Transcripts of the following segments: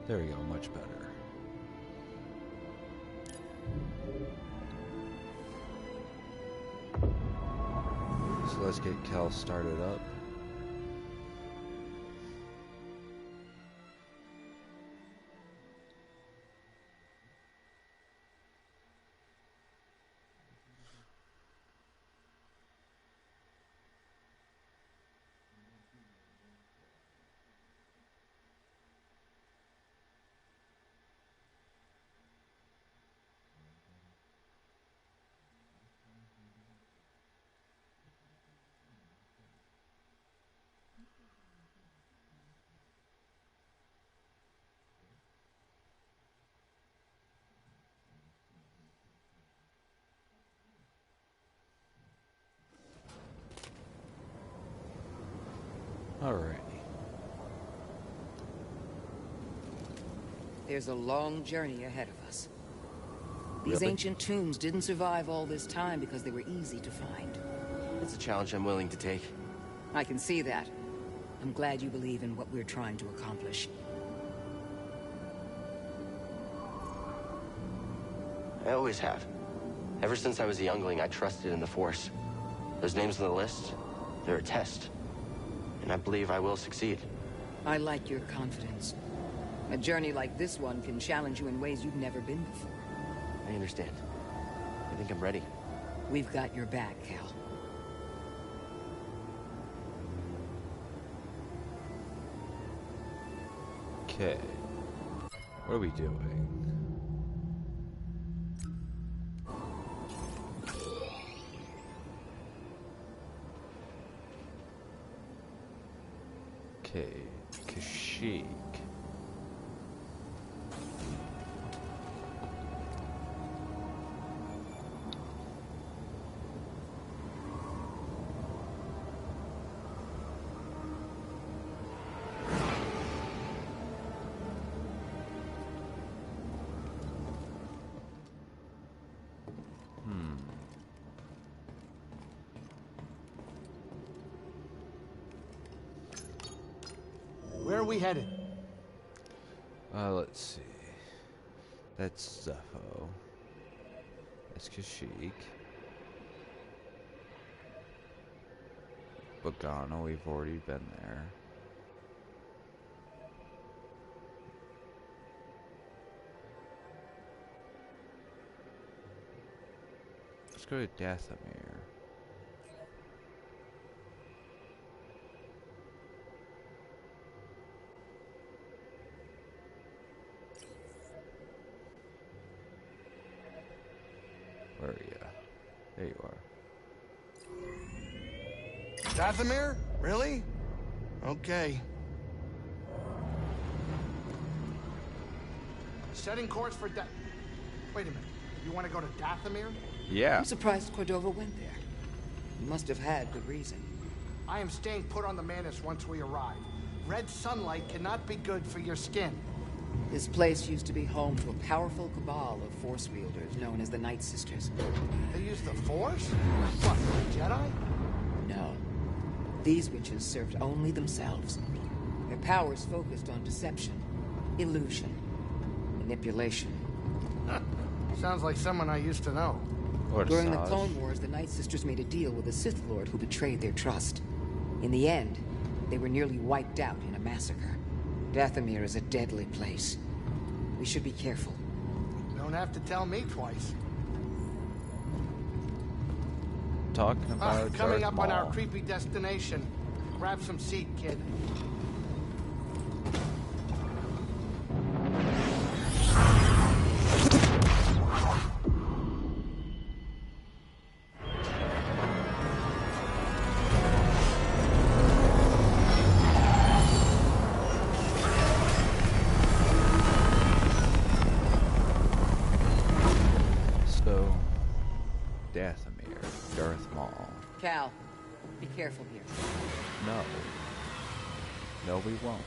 There we go, much better. So let's get Cal started up. Alrighty. There's a long journey ahead of us. These Really? ancient tombs didn't survive all this time because they were easy to find. It's a challenge I'm willing to take. I can see that. I'm glad you believe in what we're trying to accomplish. I always have. Ever since I was a youngling, I trusted in the Force. Those names on the list, they're a test. And I believe I will succeed. I like your confidence. A journey like this one can challenge you in ways you've never been before. I understand. I think I'm ready. We've got your back, Cal. Okay. What are we doing? Okay, Kashyyyk. Where are we headed? Let's see. That's Zepho. That's Kashyyyk. Bogano, we've already been there. Let's go to Dathomir. Where are you? There you are. Dathomir? Really? Okay. Setting course for Wait a minute. You want to go to Dathomir? Yeah. I'm surprised Cordova went there. You must have had good reason. I am staying put on the Manus once we arrive. Red sunlight cannot be good for your skin. This place used to be home to a powerful cabal of Force wielders known as the Night Sisters. They use the Force? What, the Jedi? No. These witches served only themselves. Their powers focused on deception, illusion, manipulation. Sounds like someone I used to know. During the Clone Wars, the Night Sisters made a deal with a Sith Lord who betrayed their trust. In the end, they were nearly wiped out in a massacre. Dathomir is a deadly place. We should be careful. Don't have to tell me twice. Talking about coming Darth up on our Maul. creepy destination. Grab some seat, kid. So, Dathomir, Darth Maul. Cal, be careful here. No. No, we won't.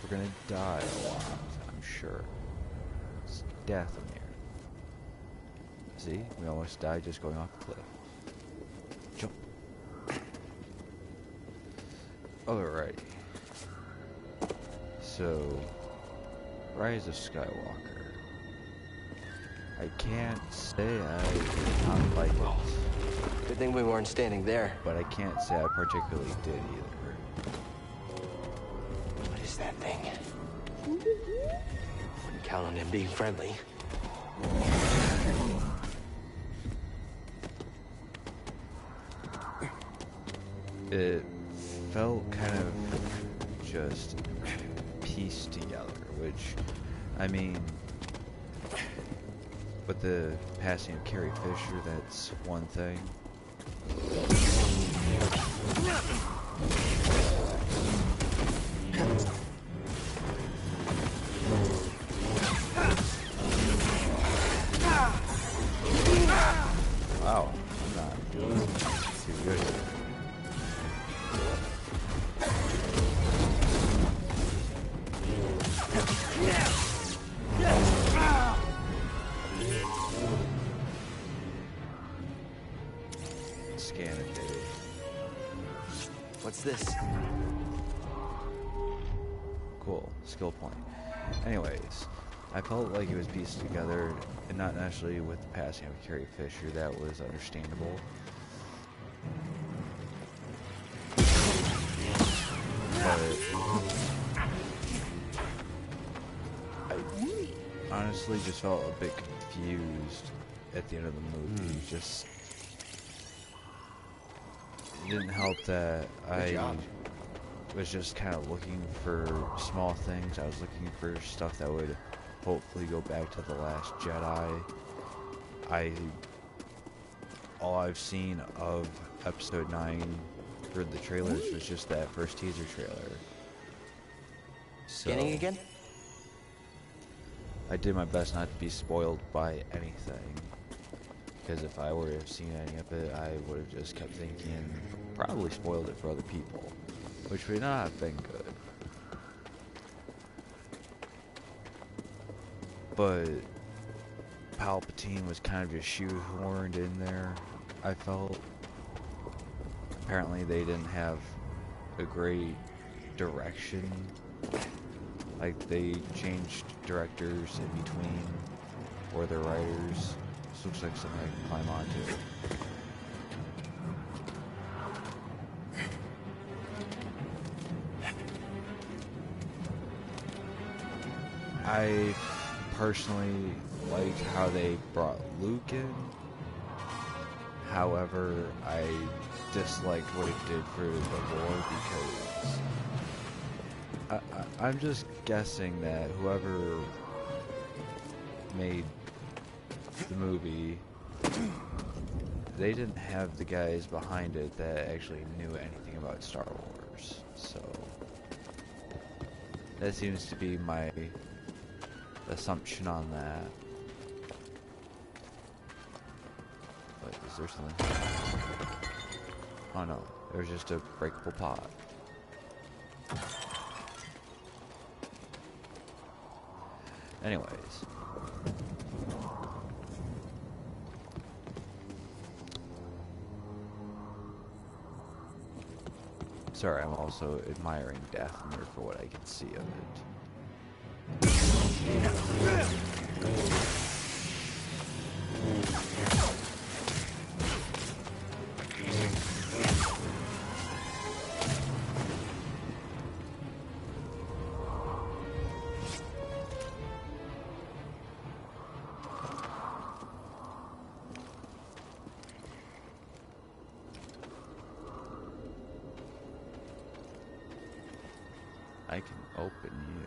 We're gonna die a lot, I'm sure. It's Dathomir. See? We almost died just going off the cliff. Jump. Alrighty. So, Rise of Skywalker. I can't say I did not like it. Good thing we weren't standing there. But I can't say I particularly did either. What is that thing? Wouldn't count on him being friendly. It felt kind of just pieced together, which, I mean, with the passing of Carrie Fisher, that's one thing. Wow, I'm not doing too good here. Scan it, baby. What's this? Cool, skill point. Anyways, I felt like it was pieced together, and not necessarily with the passing of Carrie Fisher. That was understandable. But I honestly just felt a bit confused at the end of the movie. Just it didn't help that I was just kind of looking for small things. I was looking for stuff that would hopefully go back to The Last Jedi. All I've seen of Episode 9 for the trailers was just that first teaser trailer. So Scanning again? I did my best not to be spoiled by anything, because if I were to have seen any of it, I would have just kept thinking and probably spoiled it for other people, which would not have been good. But Palpatine was kind of just shoehorned in there, I felt. Apparently they didn't have a great direction. Like, they changed directors in between, or the writers. This looks like something I can climb onto. I personally liked how they brought Luke in. However, I disliked what it did for the lore, because I'm just guessing that whoever made the movie, they didn't have the guys behind it that actually knew anything about Star Wars. So that seems to be my assumption on that. But is there something? Oh no, there's just a breakable pot. Anyways. Sorry, I'm also admiring Dathomir for what I can see of it. I can open you.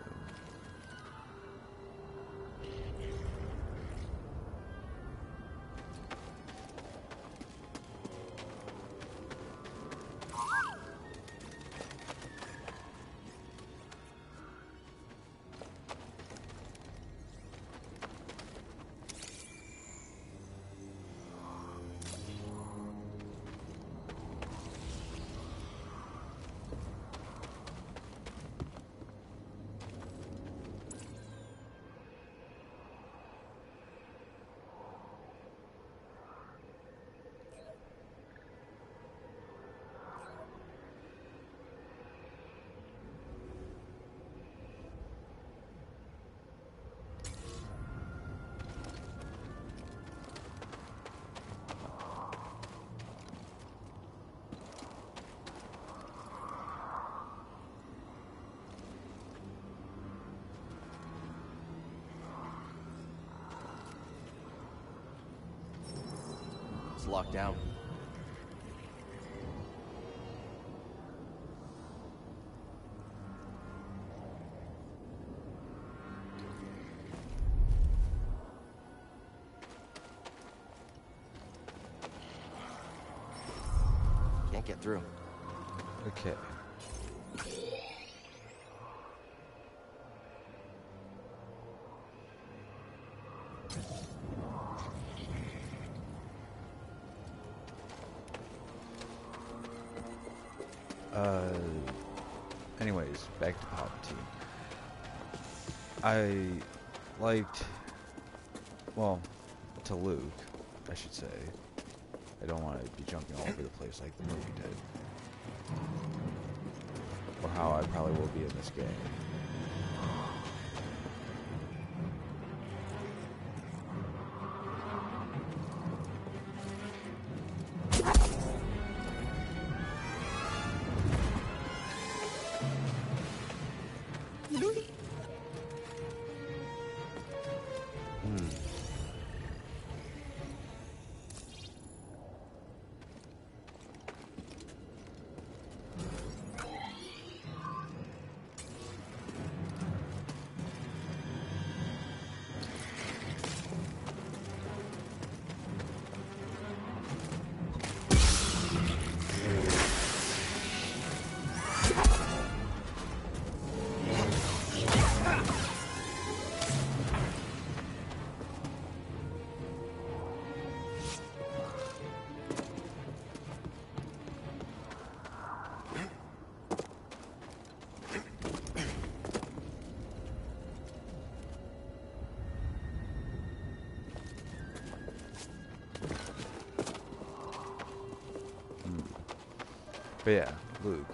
locked out. Can't get through. Okay. Anyways, back to Palpatine. I liked, well, to Luke, I should say. I don't want to be jumping all over the place like the movie did. Or how I probably will be in this game. But yeah, Luke.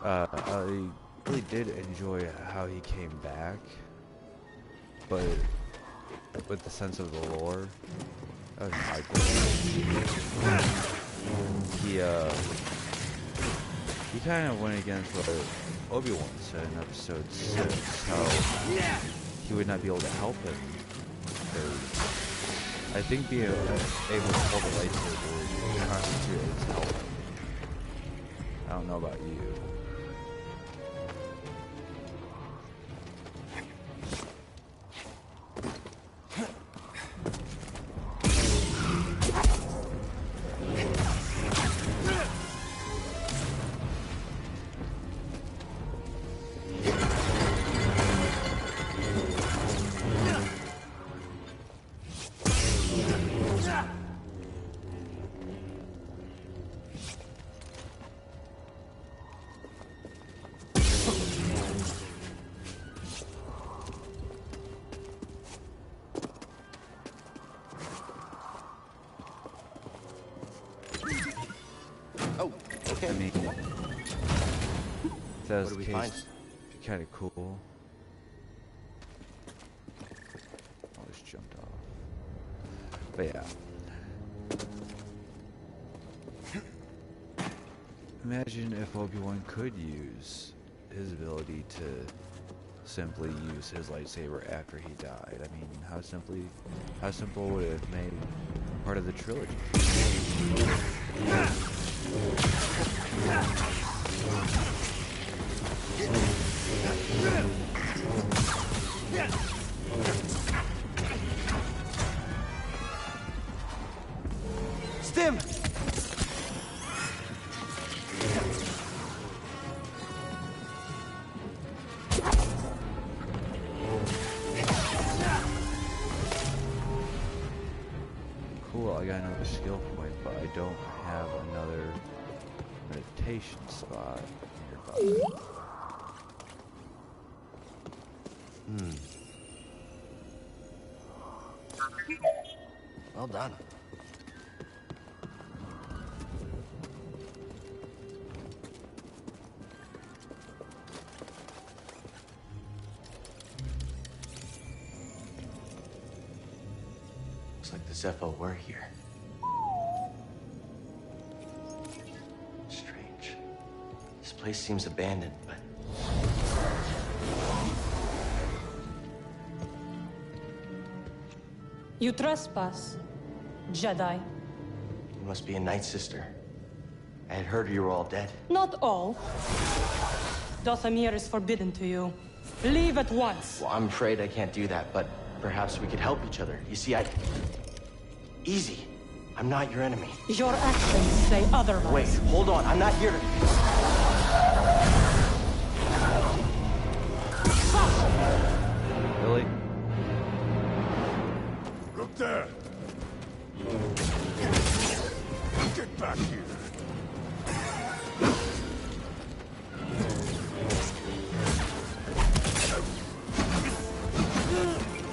I really did enjoy how he came back, but with the sense of the lore, that was my goal. He kind of went against what Obi-Wan said in Episode 6, how he would not be able to help him. Because I think being able to hold the lightsaber would constitute as help. I don't know about you. I mean, if that was the case, it'd be kind of cool. I just jumped off. But yeah. Imagine if Obi-Wan could use his ability to simply use his lightsaber after he died. I mean, how simple would it have made part of the trilogy? Stim! Cool, I got another skill point, but I don't have another meditation spot nearby. Well done. Looks like the Zepho were here. Strange. This place seems abandoned, but... You trespass, Jedi. You must be a Night Sister. I had heard you were all dead. Not all. Dathomir is forbidden to you. Leave at once. Well, I'm afraid I can't do that, but perhaps we could help each other. You see, Easy. I'm not your enemy. Your actions say otherwise. Wait, hold on. I'm not here to... Really? Look there! Get back here!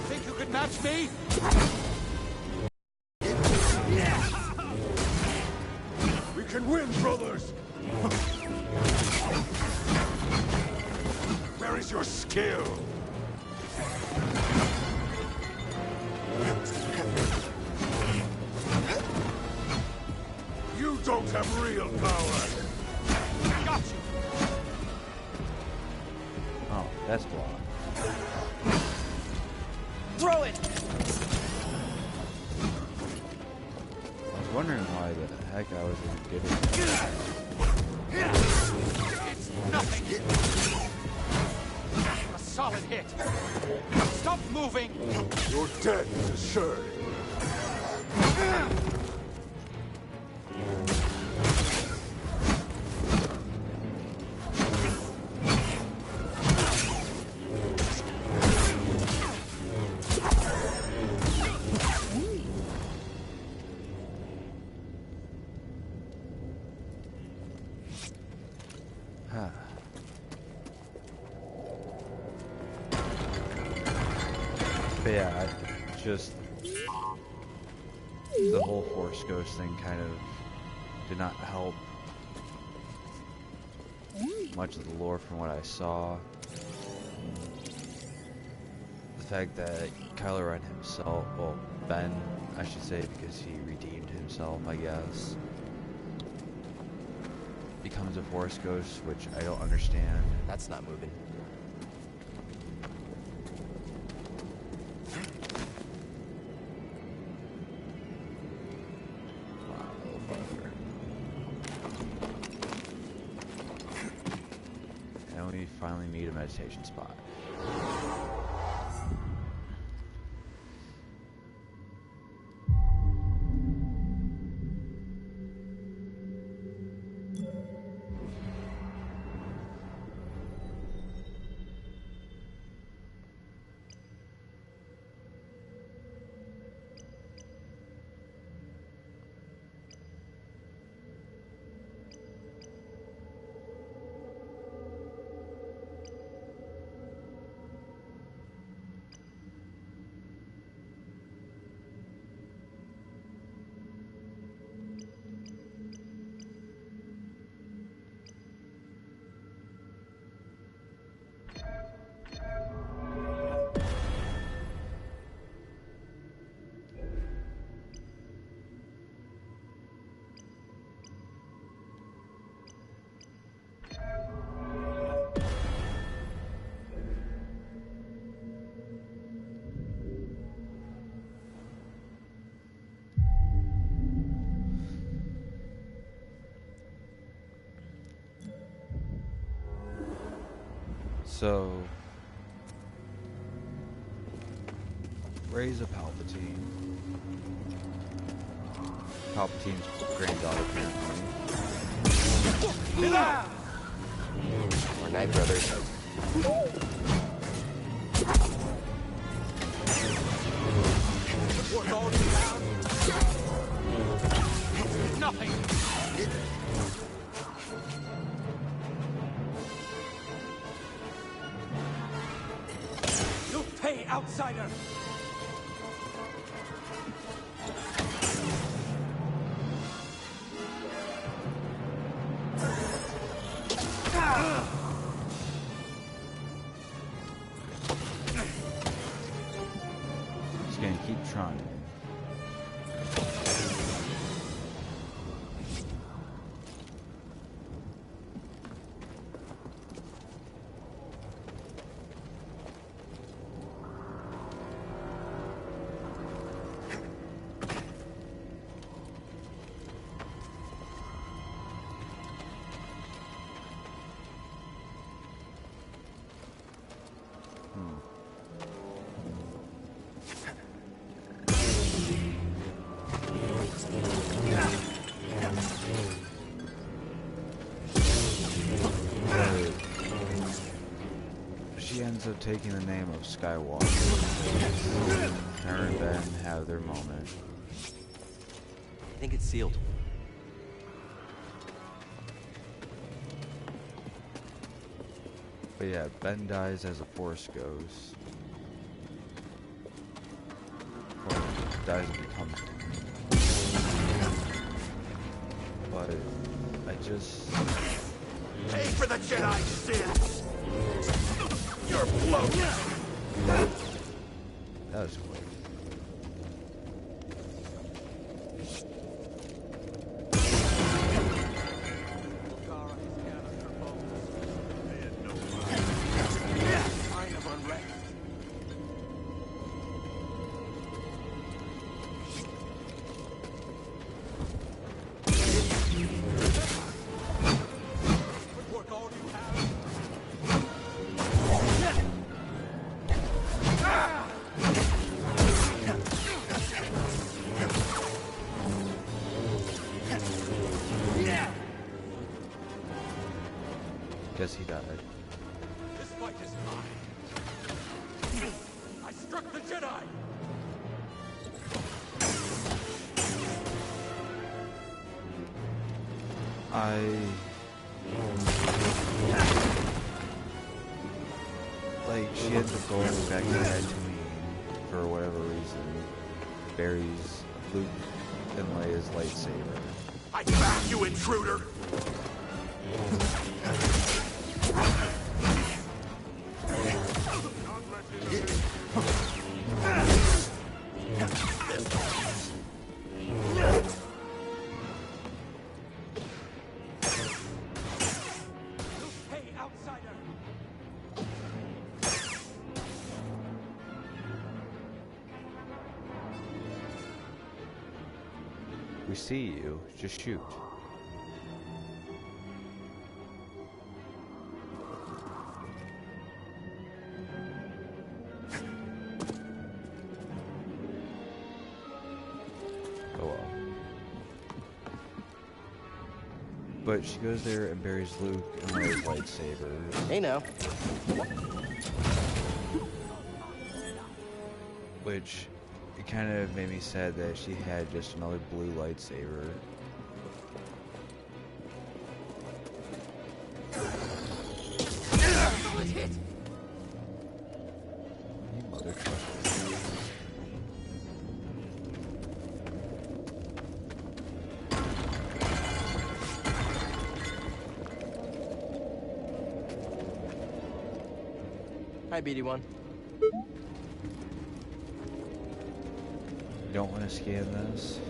Think you could match me? We can win, brothers! Where is your skill? You don't have real power! Got you! Oh, that's blocked. Throw it! I was wondering why the heck I was getting it. It's nothing! A solid hit! Stop moving! You're dead, assured. But yeah, just the whole Force Ghost thing kind of did not help much of the lore from what I saw. The fact that Kylo Ren himself, well, Ben, I should say, because he redeemed himself, I guess, becomes a Force Ghost, which I don't understand. That's not moving. And we finally meet a meditation spot. So, Rey's a Palpatine. Palpatine's granddaughter, apparently. We're Night Brothers. What's all you have? Nothing! You'll pay, outsider! He's gonna keep trying. ends up taking the name of Skywalker. Her and Ben have their moment. I think it's sealed. But yeah, Ben dies as a Force ghost. Or dies and becomes one. But I just... Pay for the Jedi sins! Your bloat! That was quick. Guess he died. This fight is mine. I struck the Jedi. Like, she ends up going back to Tatooine for whatever reason. Buries Luke and Leia's lightsaber. I back you, intruder! Hey, outsider! We see you, just shoot. Oh well. But she goes there and buries Luke and Leia's lightsabers. Hey now. Which, it kind of made me sad that she had just another blue lightsaber. You mother trucker. Hi, BD1. You don't want to scan this?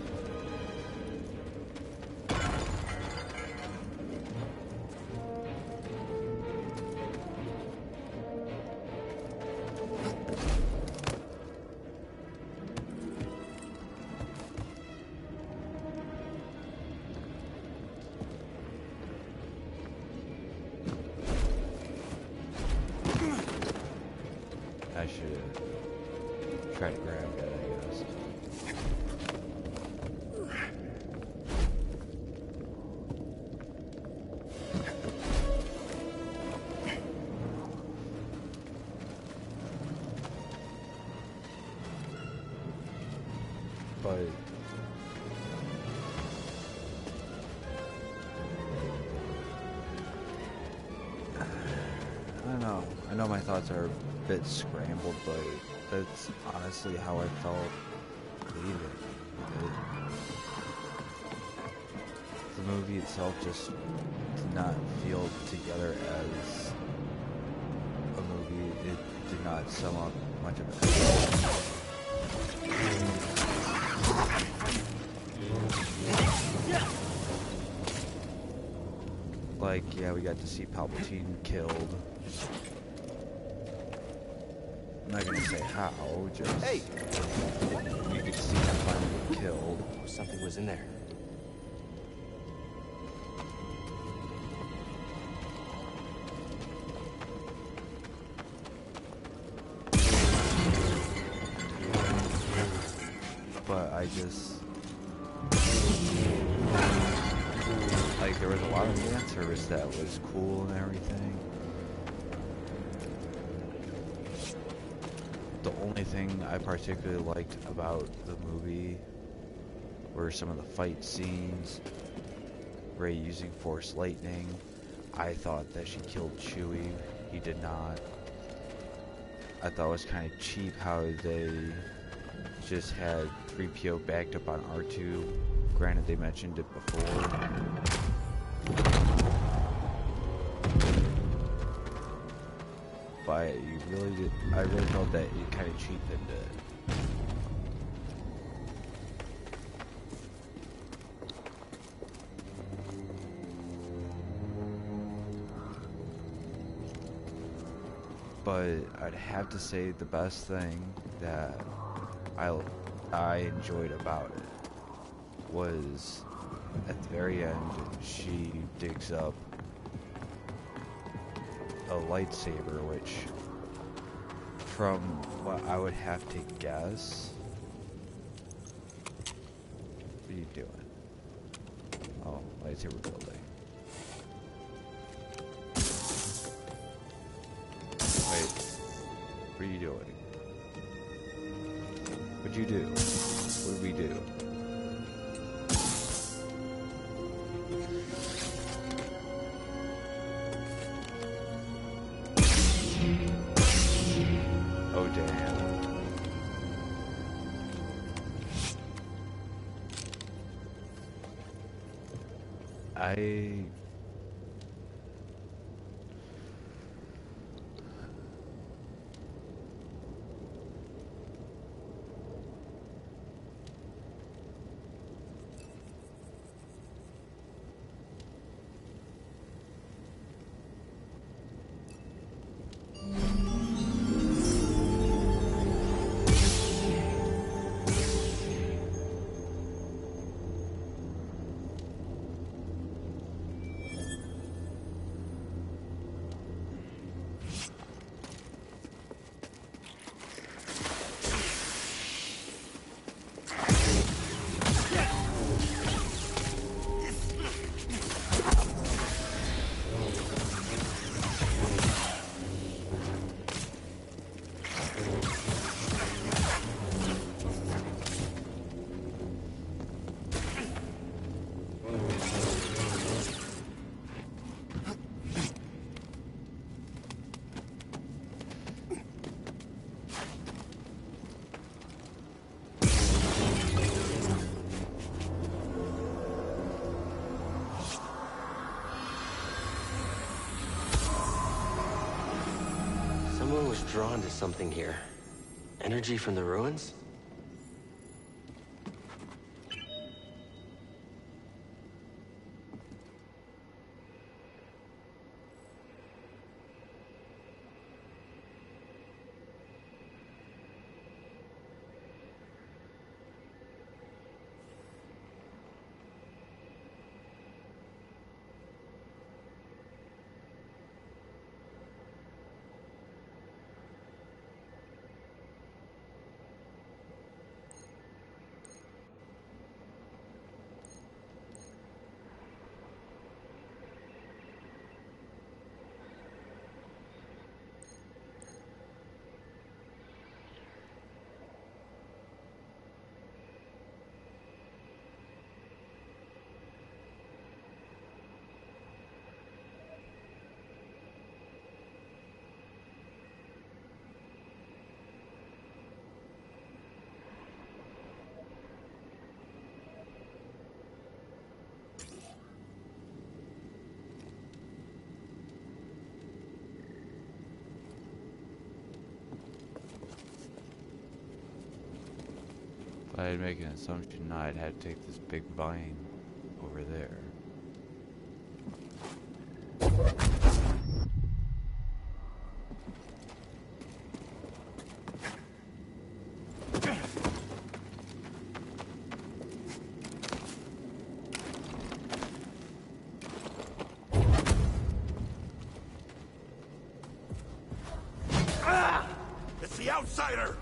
I should try to grab it, I guess. But I don't know. I know my thoughts are a bit scrambled, but that's honestly how I felt leaving it. The movie itself just did not feel together as a movie. It did not sum up much of it. Like, yeah, we got to see Palpatine killed. I'm not gonna say how, just... Hey! You could see him finally get killed. Something was in there. But I just... Like, there was a lot of fan service that was cool and everything. The only thing I particularly liked about the movie were some of the fight scenes. Rey using Force Lightning. I thought that she killed Chewie. He did not. I thought it was kind of cheap how they just had 3PO backed up on R2. Granted, they mentioned it before. But I really felt that it kind of cheapened it. But I'd have to say the best thing that I enjoyed about it was at the very end she digs up a lightsaber, which from what I would have to guess. What are you doing? Oh, lightsaber building. Wait, what are you doing? What'd you do? What did we do? Oh, damn. Someone was drawn to something here. Energy from the ruins? I'd make an assumption I'd have to take this big vine over there. It's the outsider!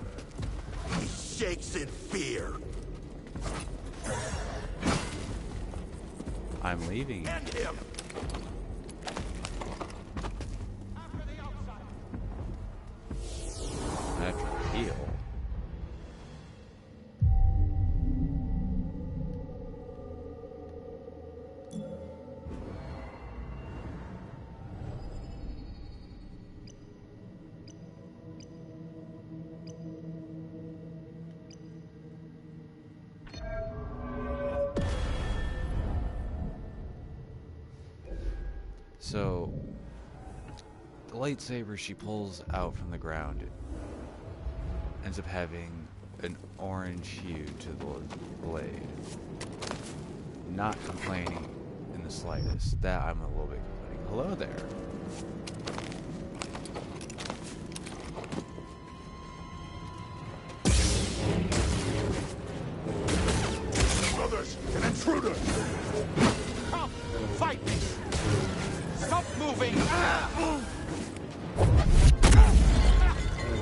He shakes in fear. I'm leaving. End him! I have to heal. So, the lightsaber she pulls out from the ground ends up having an orange hue to the blade. Not complaining in the slightest. That I'm a little bit complaining. Hello there. Brothers, an intruder! Come, fight me! Stop moving!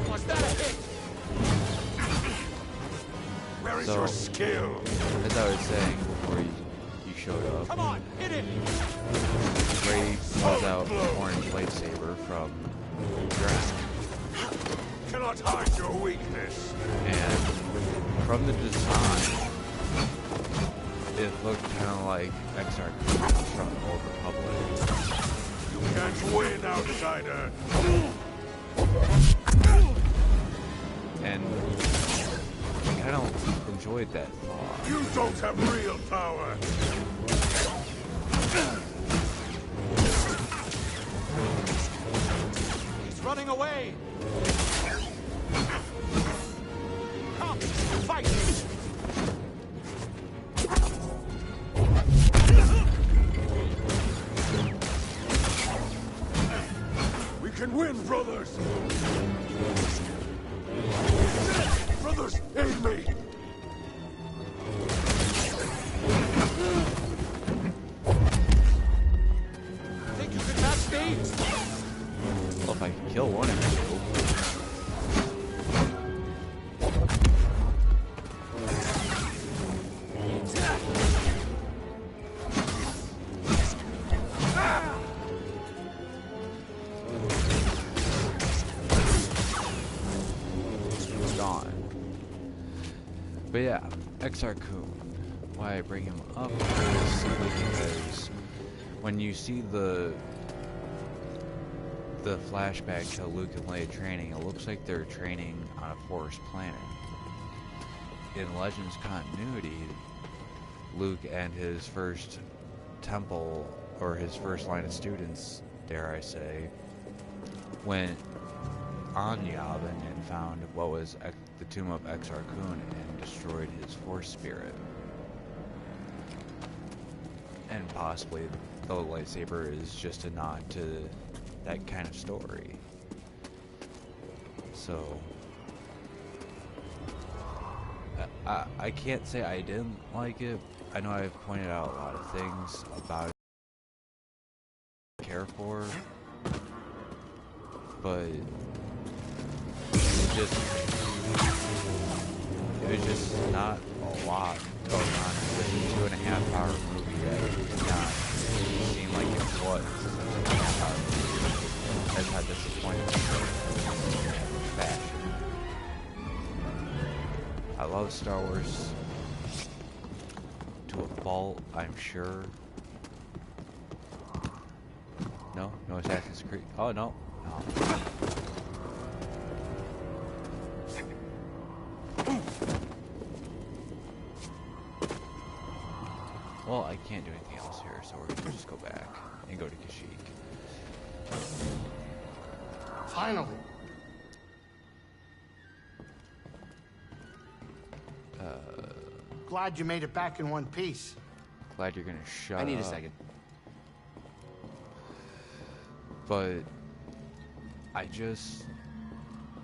Was that a hit? Where is So- your skill? As I was saying before you showed up, Come on, hit him! Ray pulls out an orange lightsaber from the ground. Cannot hide your weakness. And from the design, it looked kind of like XR from the Old Republic. You can't win, outsider. And I kind of enjoyed that thought. You don't have real power. He's running away! Come, fight me! We can win, brothers. Brothers, aid me. Think you can match me? Well, if I can kill one of you, gone. But yeah, XR Kun. Why I bring him up is simply because when you see the flashback to Luke and Leia training, it looks like they're training on a forest planet. In Legends continuity, Luke and his first temple, or his first line of students, dare I say, went on Yavin and found what was the tomb of XR Kun and destroyed his force spirit. And possibly the lightsaber is just a nod to that kind of story. So I can't say I didn't like it. I know I've pointed out a lot of things about it I care for, but it was just not a lot going on with a 2.5-hour movie that did not seem like it was a 2.5-hour movie. That's how disappointing fashion. I love Star Wars to a fault, I'm sure. No Assassin's Creed. Oh no. Well, I can't do anything else here, so we're gonna just go back and go to Kashyyyk. Finally. Glad you made it back in one piece. Glad you're gonna shut up. I need a second. But I just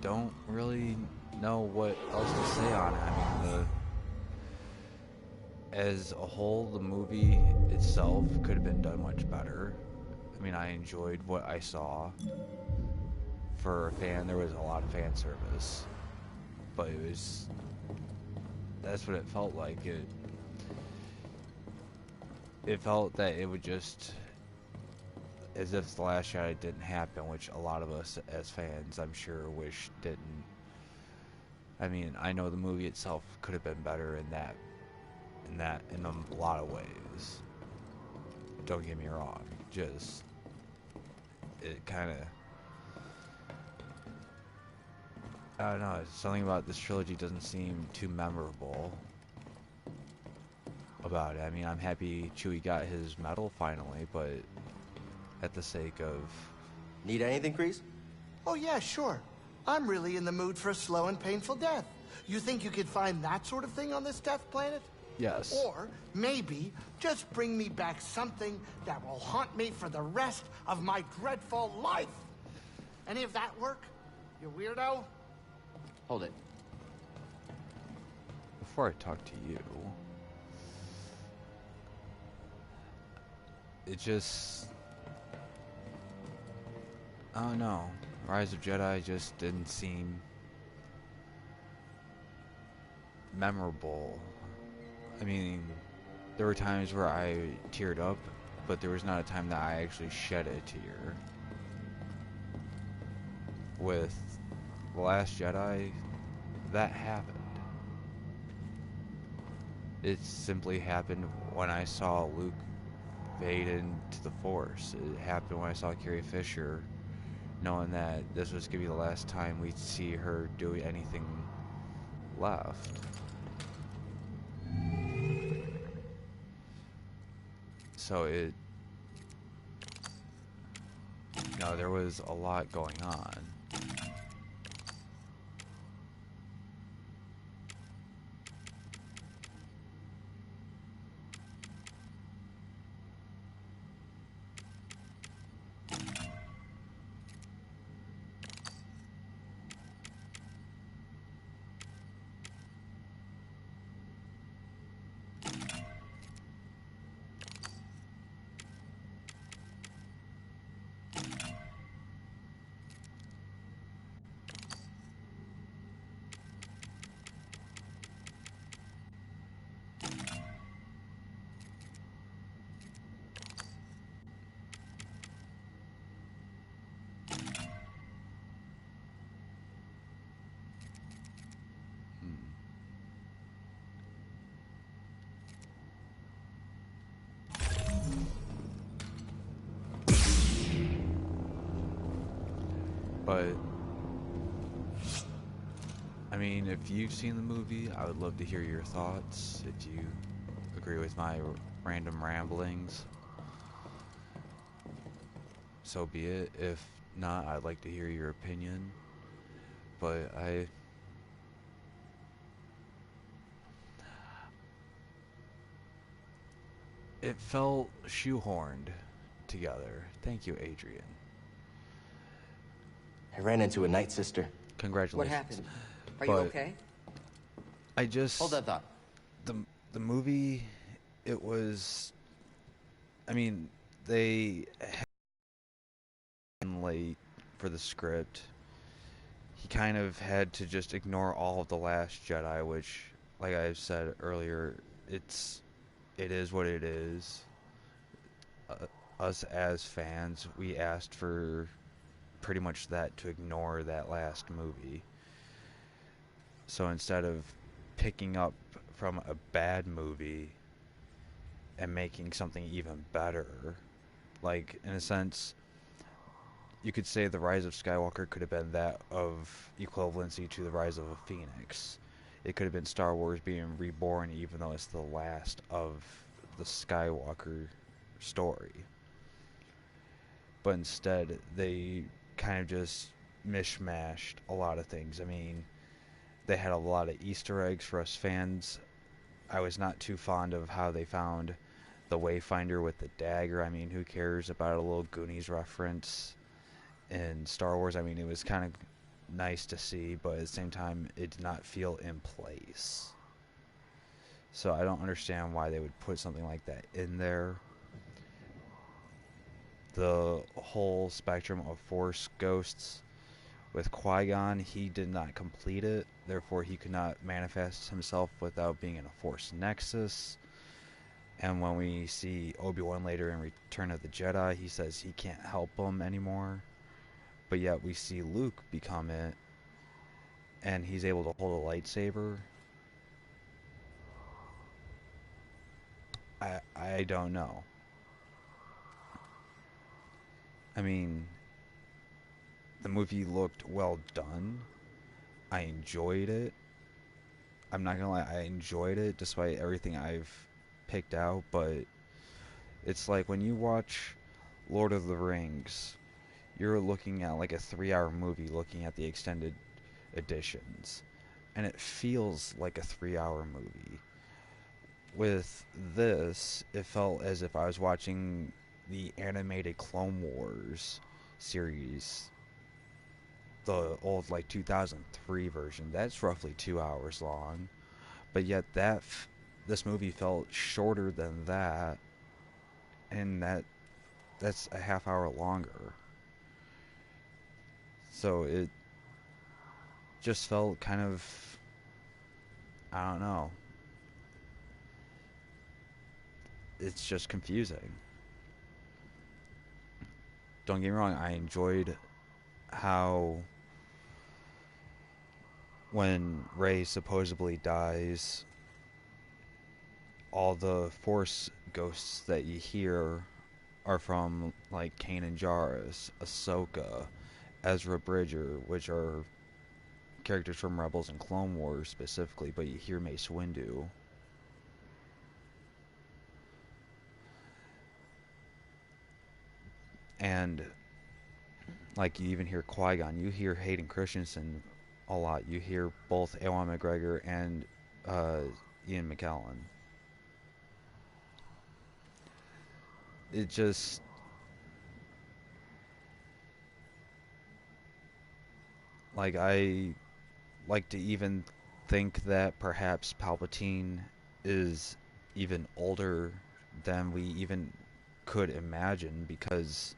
don't really know what else to say on it. I mean, as a whole, the movie itself could have been done much better. I mean, I enjoyed what I saw. For a fan, there was a lot of fan service, but that's what it felt like. It felt that it would just, as if the Last Jedi didn't happen, which a lot of us as fans, I'm sure, wish didn't. I mean, I know the movie itself could have been better in a lot of ways. Don't get me wrong. Just, it kind of, I don't know, something about this trilogy doesn't seem too memorable about it. I mean, I'm happy Chewie got his medal finally, but at the sake of... Need anything, Kreese? Oh, yeah, sure. I'm really in the mood for a slow and painful death. You think you could find that sort of thing on this death planet? Yes. Or maybe just bring me back something that will haunt me for the rest of my dreadful life. Any of that work, you weirdo? Hold it. Before I talk to you, it just... I don't know. Rise of Jedi just didn't seem memorable. I mean, there were times where I teared up, but there was not a time that I actually shed a tear. With The Last Jedi, that happened. It simply happened when I saw Luke fade into the Force. It happened when I saw Carrie Fisher, knowing that this was going to be the last time we'd see her do anything left. So it... there was a lot going on. But, I mean, if you've seen the movie, I would love to hear your thoughts. If you agree with my random ramblings, so be it. If not, I'd like to hear your opinion. But it felt shoehorned together. Thank you, Adrian. I ran into a Night Sister. Congratulations. What happened? Are you okay? I just... Hold that thought. The movie, it was... I mean, they had been late for the script. He kind of had to just ignore all of The Last Jedi, which, like I said earlier, it is what it is. Us as fans, we asked for pretty much that, to ignore that last movie. So instead of picking up from a bad movie and making something even better, like, in a sense, you could say The Rise of Skywalker could have been that of equivalency to The Rise of a Phoenix. It could have been Star Wars being reborn, even though it's the last of the Skywalker story. But instead, they kind of just mishmashed a lot of things. I mean, they had a lot of Easter eggs for us fans. I was not too fond of how they found the Wayfinder with the dagger. I mean, who cares about a little Goonies reference in Star Wars? I mean, it was kind of nice to see, but at the same time, it did not feel in place. So I don't understand why they would put something like that in there. The whole spectrum of Force ghosts with Qui-Gon, he did not complete it, therefore he could not manifest himself without being in a Force nexus. And when we see Obi-Wan later in Return of the Jedi, he says he can't help him anymore, but yet we see Luke become it, and he's able to hold a lightsaber. I don't know. I mean, the movie looked well done. I enjoyed it. I'm not gonna lie, I enjoyed it despite everything I've picked out, but it's like when you watch Lord of the Rings, you're looking at like a 3-hour movie looking at the extended editions, and it feels like a 3-hour movie. With this, it felt as if I was watching the animated Clone Wars series, the old like 2003 version. That's roughly 2 hours long, but yet this movie felt shorter than that, and that's a half hour longer. So it just felt kind of, I don't know. It's just confusing. Don't get me wrong, I enjoyed how when Rey supposedly dies, all the Force ghosts that you hear are from like Kanan Jarrus, Ahsoka, Ezra Bridger, which are characters from Rebels and Clone Wars specifically, but you hear Mace Windu. And like you even hear Qui-Gon, you hear Hayden Christensen a lot. You hear both Ewan McGregor and Ian McKellen. It just, like, I like to even think that perhaps Palpatine is even older than we even could imagine, because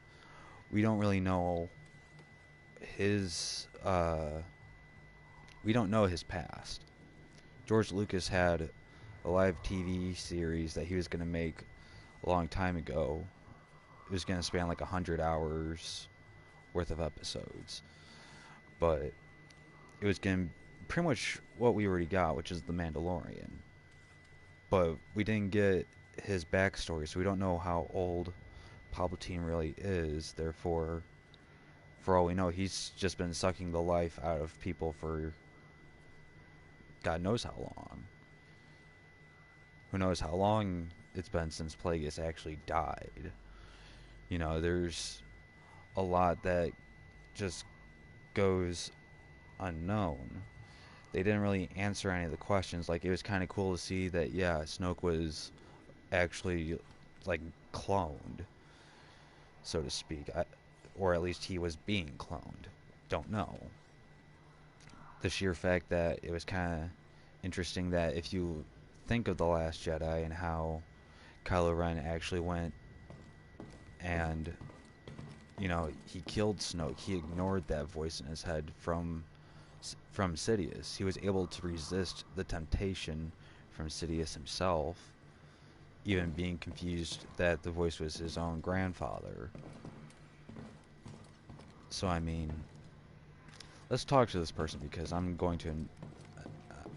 we don't really know his we don't know his past. George Lucas had a live TV series that he was going to make a long time ago. It was going to span like 100 hours worth of episodes, but it was going to pretty much what we already got, which is The Mandalorian. But we didn't get his backstory, so we don't know how old Palpatine really is. Therefore, for all we know, he's just been sucking the life out of people for God knows how long. Who knows how long it's been since Plagueis actually died. You know, there's a lot that just goes unknown. They didn't really answer any of the questions. Like, it was kind of cool to see that, yeah, Snoke was actually, like, cloned, so to speak. Or at least he was being cloned. Don't know. The sheer fact that it was kind of interesting that if you think of The Last Jedi and how Kylo Ren actually went and, you know, he killed Snoke. He ignored that voice in his head from Sidious. He was able to resist the temptation from Sidious himself, even being confused that the voice was his own grandfather. So, I mean, let's talk to this person, because I'm going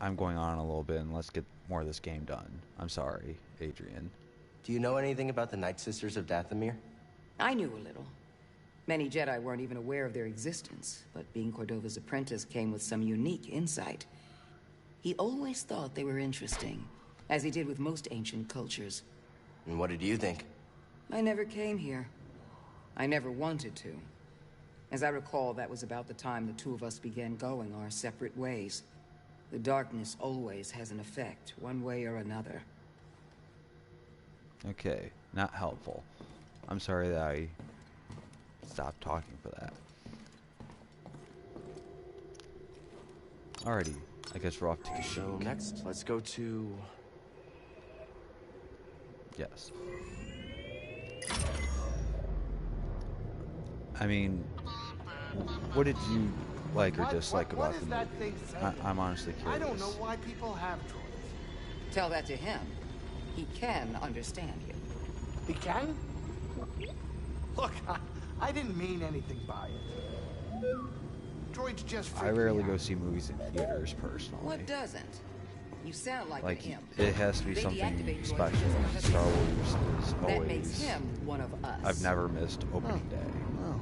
on a little bit, and let's get more of this game done. I'm sorry, Adrian. Do you know anything about the Night Sisters of Dathomir? I knew a little. Many Jedi weren't even aware of their existence, but being Cordova's apprentice came with some unique insight. He always thought they were interesting, as he did with most ancient cultures. And what did you think? I never came here. I never wanted to. As I recall, that was about the time the two of us began going our separate ways. The darkness always has an effect, one way or another. Okay, not helpful. I'm sorry that I stopped talking for that. Alrighty, I guess we're off to So Kashyyyk. next, let's go to... Yes. I mean, what did you like or dislike about the movie? I'm honestly curious. I don't know why people have droids. Tell that to him. He can understand you. He can? Look, I didn't mean anything by it. Droids just freak I rarely me go out. see movies in theaters personally. What doesn't? You sound like him. It has to be They something deactivate droids special. just because Star of Wars is That makes always. him one of us. I've never missed opening day. Oh,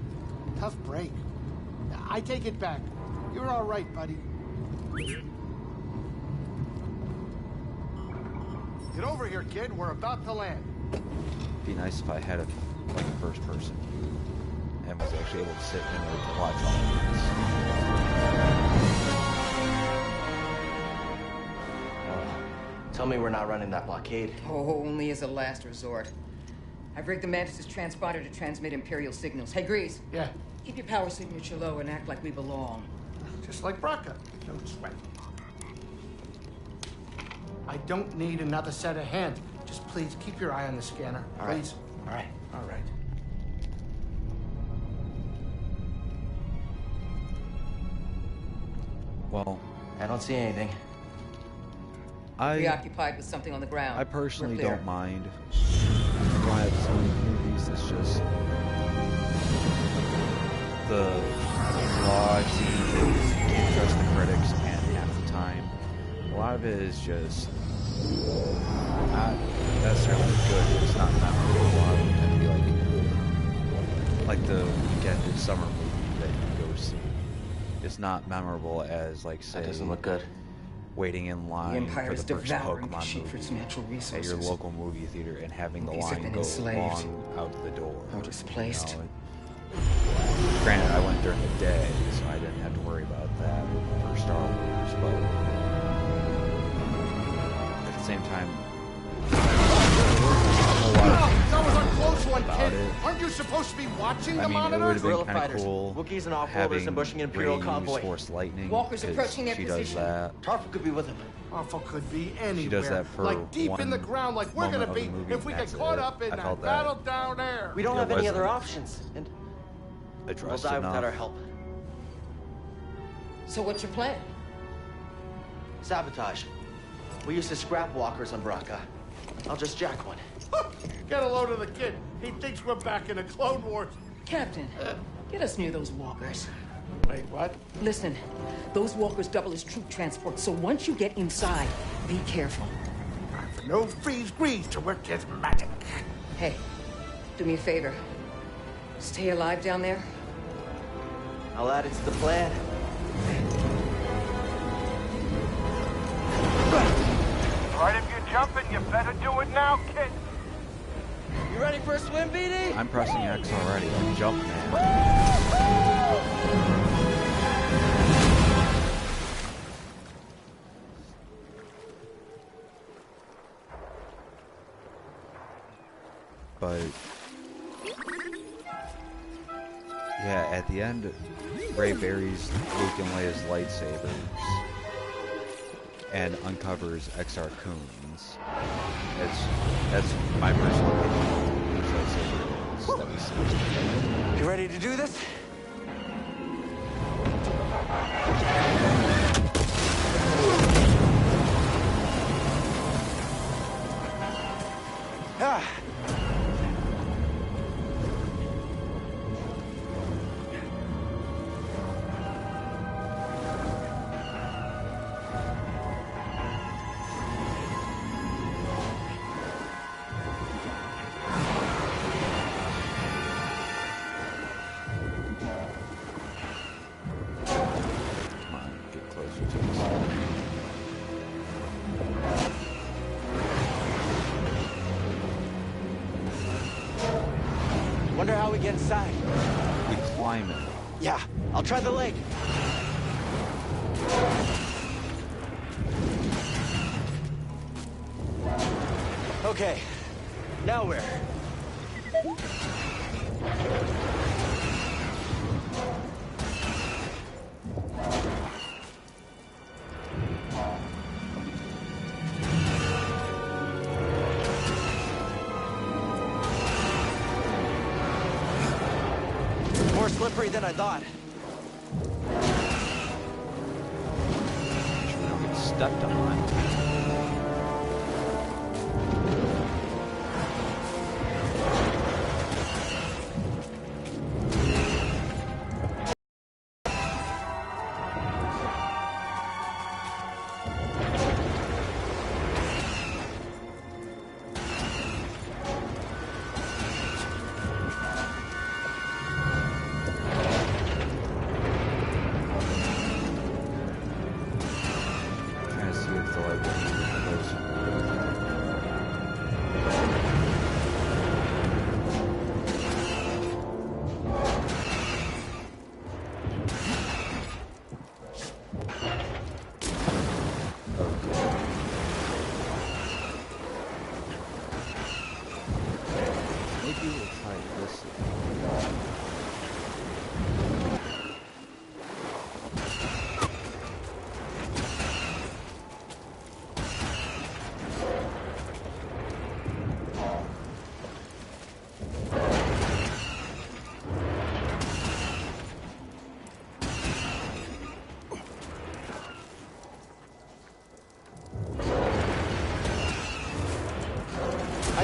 tough break. I take it back. You're all right, buddy. Get over here, kid. We're about to land. It'd be nice if I had a like a first-person view, and was actually able to sit in there to watch all of this. Tell me we're not running that blockade. Oh, only as a last resort. I've rigged the Mantis' transponder to transmit Imperial signals. Hey, Grease. Yeah, Keep your power signature low and act like we belong. just like Braca. Don't sweat. I don't need another set of hands. Just please keep your eye on the scanner. All right. Please. All right. All right. Well, I don't see anything. Preoccupied with something on the ground. I personally We're clear. don't mind. I don't have so many movies. It's just the law I've seen is you can't trust the critics, and half the time, a lot of it is just not necessarily good. It's not memorable. A lot of them tend to be like the weekend or summer movie that you go see. It's not memorable as, like, say, That doesn't look good. waiting in The line Empire for is the first devouring Pokemon Kashyyyk for its movie natural at resources. your local movie theater and having the Movies have line been go enslaved. long out the door. Or displaced. You know, granted, I went during the day, so I didn't have to worry about that for Star Wars, but at the same time, That was a close one, about kid. it. Aren't you supposed to be watching I the mean, it monitor? would have been Guerrilla kind of fighters, cool Wookiees and off-worlders having ambushing an Imperial Rey convoy. use Force Lightning. Walkers 'cause approaching their she position. does that. Tarful could be with him. Awful could be anywhere. She does that for like deep in one the ground, like we're moment gonna of the be movie, if we and get that's caught it. up in I that felt that battle down there. We don't It have any other wasn't options, and we'll addressed die enough. without our help. So what's your plan? Sabotage. We used to scrap walkers on Braca. I'll just jack one. Get a load of the kid. He thinks we're back in the Clone Wars. Captain, get us near those walkers. Wait, what? Listen, those walkers double as troop transport, so once you get inside, be careful. For no freeze grease to work his magic. Hey, do me a favor. Stay alive down there. I'll add it to the plan. Right, if you're jumping, you better do it now, kid. You ready for a swim, BD? I'm pressing X already. Like, jump, man. But yeah, at the end, Rey buries Luke and Leia's lightsabers and uncovers XR Coons. That's my personal opinion. Whose lightsaber it is that we see. You ready to do this? Ah. Come on, get closer to this. Wonder how we get inside. We climb it. Yeah, I'll try the leg. Okay, now where? More slippery than I thought. Make sure we don't get stepped on. Trying to see if the like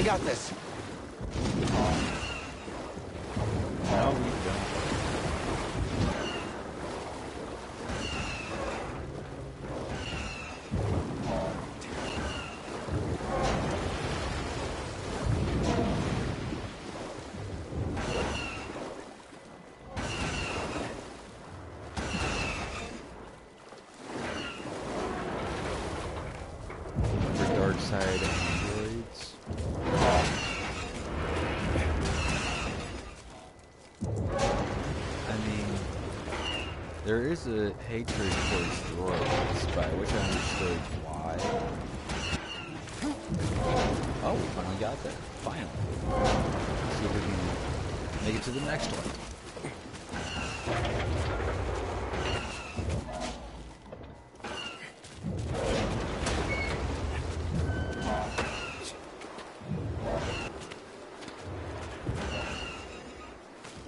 I got this. No, we don't. For dark side androids. I mean, there is a hatred towards droids, but I wish I understood why. Oh, we finally got there. Finally. Let's see if we can make it to the next one.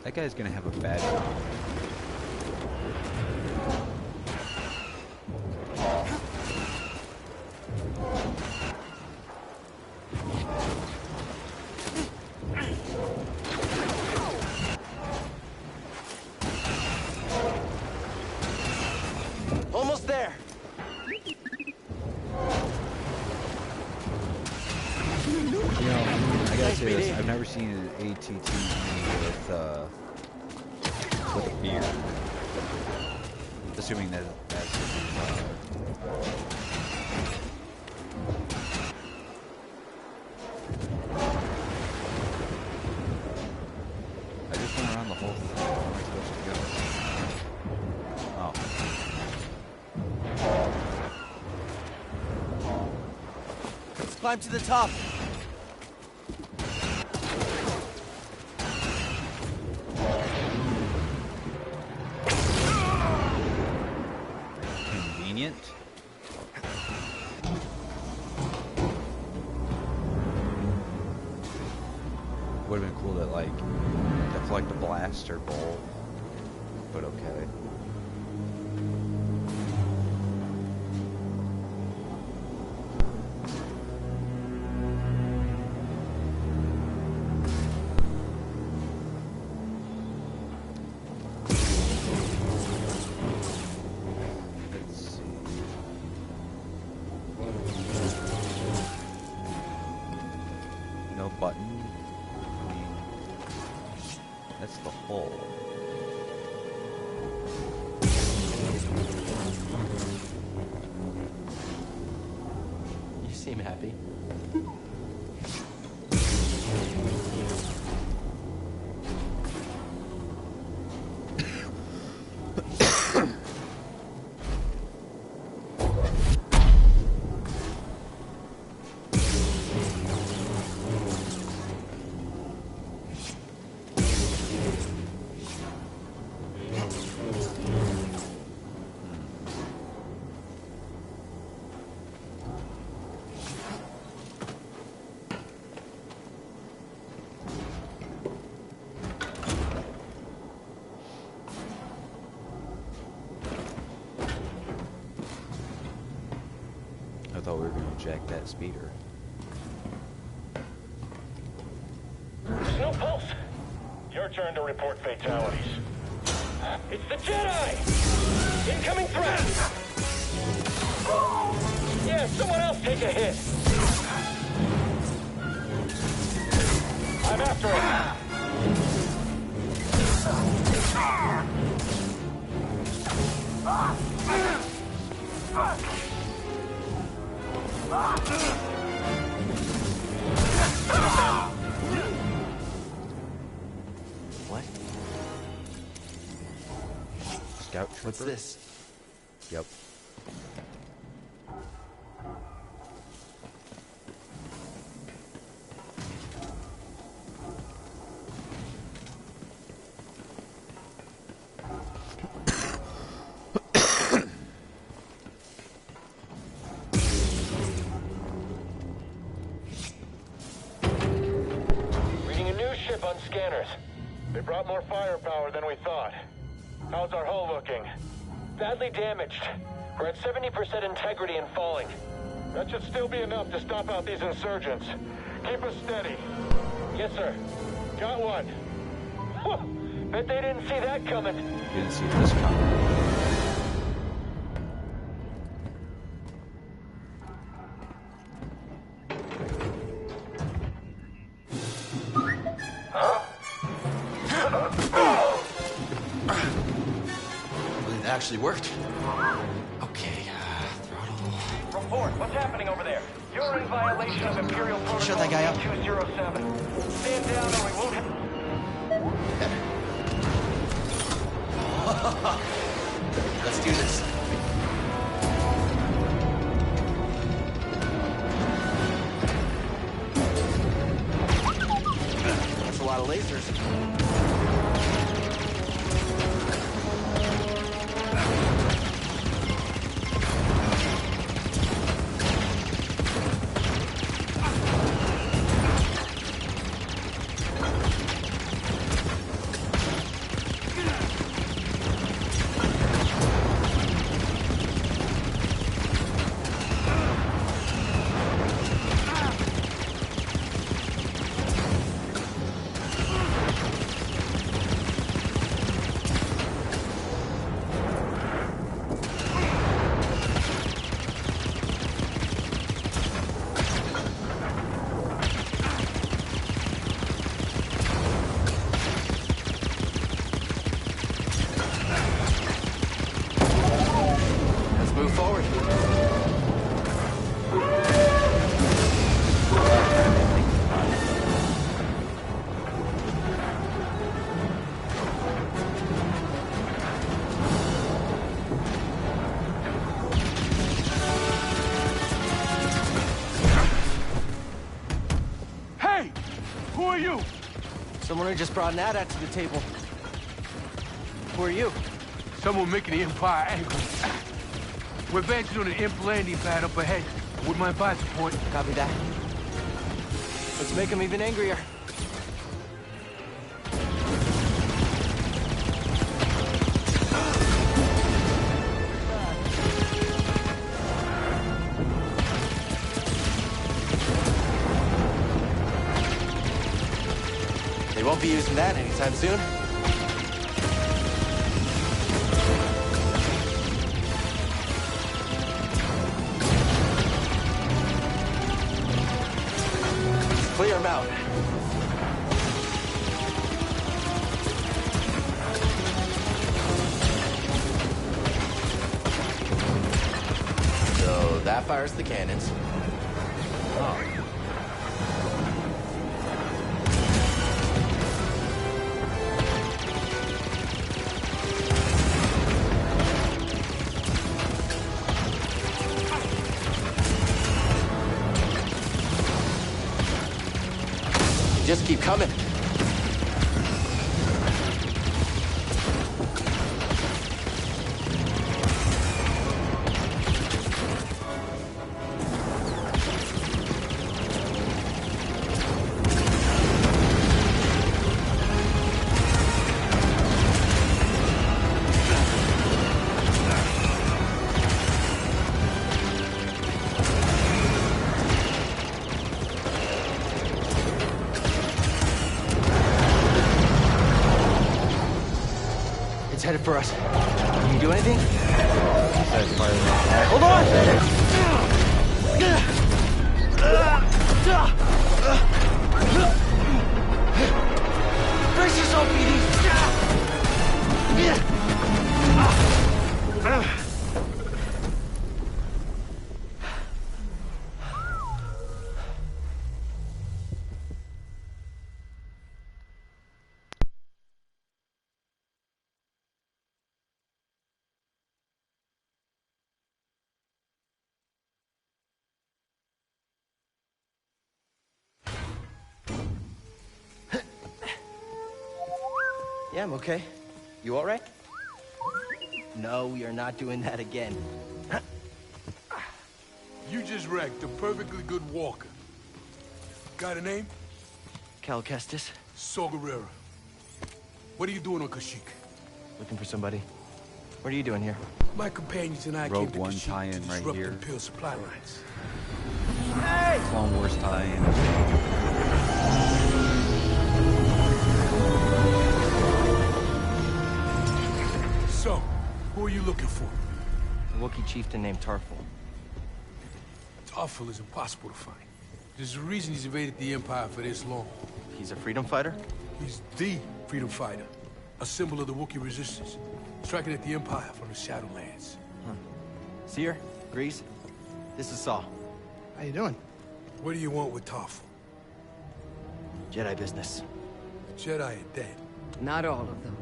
That guy's gonna have a bad time. Almost there. You know, I gotta say this, I've never seen an ATT with a beard. Assuming that that's I just went around the whole thing. Where am I supposed to go? Oh. Let's climb to the top. Convenient. Would have been cool to like deflect a blaster bolt, but okay. Button. I mean, that's the hole. You seem happy. I thought we were going to jack that speeder. There's no pulse. Your turn to report fatalities. It's the Jedi! Incoming threat! Yeah, someone else take a hit. I'm after it. What? Scout trooper? What's this? Yep. On scanners. They brought more firepower than we thought. How's our hull looking? Badly damaged. We're at 70% integrity and falling. That should still be enough to stomp out these insurgents. Keep us steady. Yes, sir. Got one. Bet they didn't see that coming. Didn't see this coming. It actually worked. Okay, throttle. Report. What's happening over there? You're in violation of Imperial Protocol Shut that guy up. 207. Stand down or we won't have... Let's do this. That's a lot of lasers. Someone who just brought an AT-AT to the table. Who are you? Someone making the Empire angry. We're advancing on an imp landing pad up ahead. With my visor point. Copy that. Let's make them even angrier. They won't be using that anytime soon. Clear them out. So that fires the cannons. Oh. Just keep coming. It's headed for us. Can you do anything? Hold on! Brace yourself, BD! Yeah, I'm okay. You all right? No, we are not doing that again. You just wrecked a perfectly good walker. Got a name? Cal Kestis. Saw Gerrera. What are you doing on Kashyyyk? Looking for somebody. What are you doing here? My companions and I Rogue came to One Kashyyyk tie-in to right disrupt here. Imperial supply lines. Clone Wars tie-in. So, who are you looking for? A Wookiee chieftain named Tarful. Tarful is impossible to find. There's a reason he's evaded the Empire for this long. He's a freedom fighter? He's the freedom fighter, a symbol of the Wookiee resistance, striking at the Empire from the Shadowlands. Seer, Grease, this is Saw. How you doing? What do you want with Tarful? Jedi business. The Jedi are dead. Not all of them.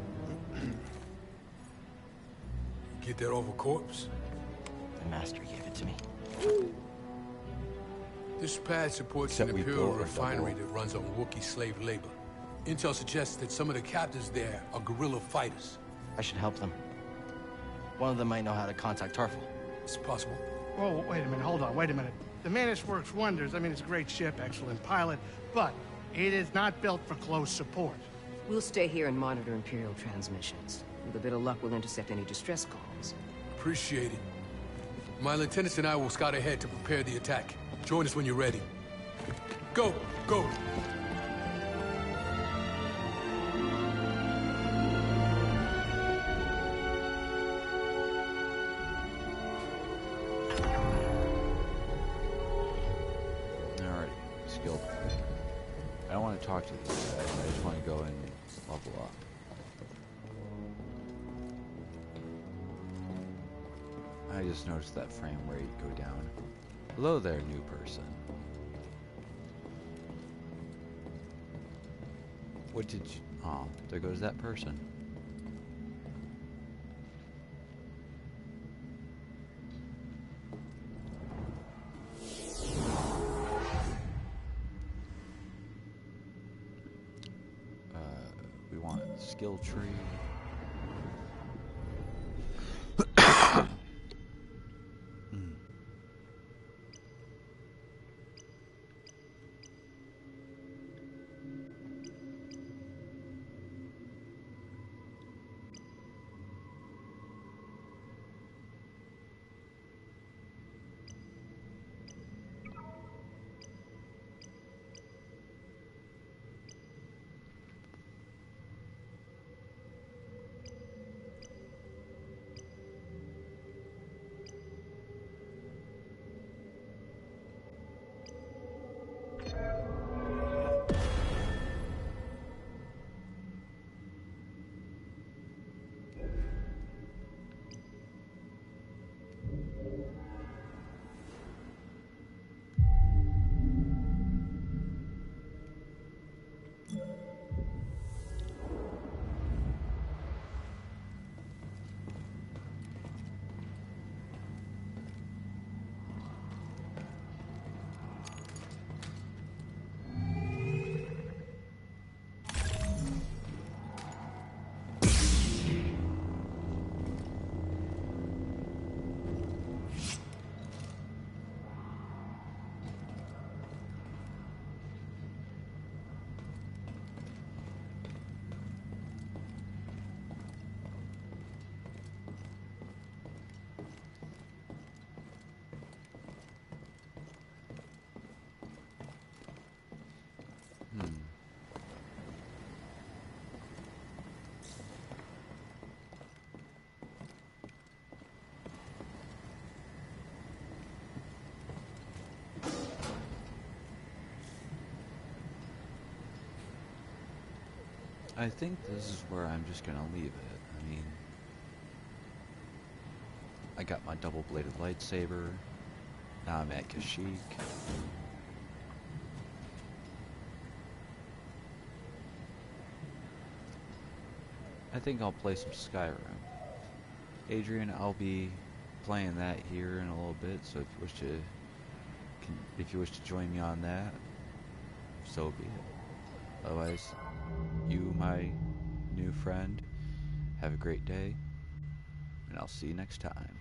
You get that off a corpse? The Master gave it to me. This pad supports Except an we Imperial built a refinery double. that runs on Wookiee slave labor. Intel suggests that some of the captives there are guerrilla fighters. I should help them. One of them might know how to contact Tarful. It's possible. Whoa, wait a minute, hold on, wait a minute. The Mantis works wonders. I mean, it's a great ship, excellent pilot, but it is not built for close support. We'll stay here and monitor Imperial transmissions. With a bit of luck, we'll intercept any distress calls. Appreciate it. My lieutenants and I will scout ahead to prepare the attack. Join us when you're ready. Go! Go! Alright, skill. I don't want to talk to these guys. I just want to go and level up. I just noticed that frame rate go down. Hello there, new person. What did you... Oh, there goes that person. We want skill tree. I think this is where I'm just gonna leave it. I mean, I got my double-bladed lightsaber. Now I'm at Kashyyyk. I think I'll play some Skyrim. Adrian, I'll be playing that here in a little bit, so if you wish to join me on that, so be it. Otherwise, you, my new friend, have a great day, and I'll see you next time.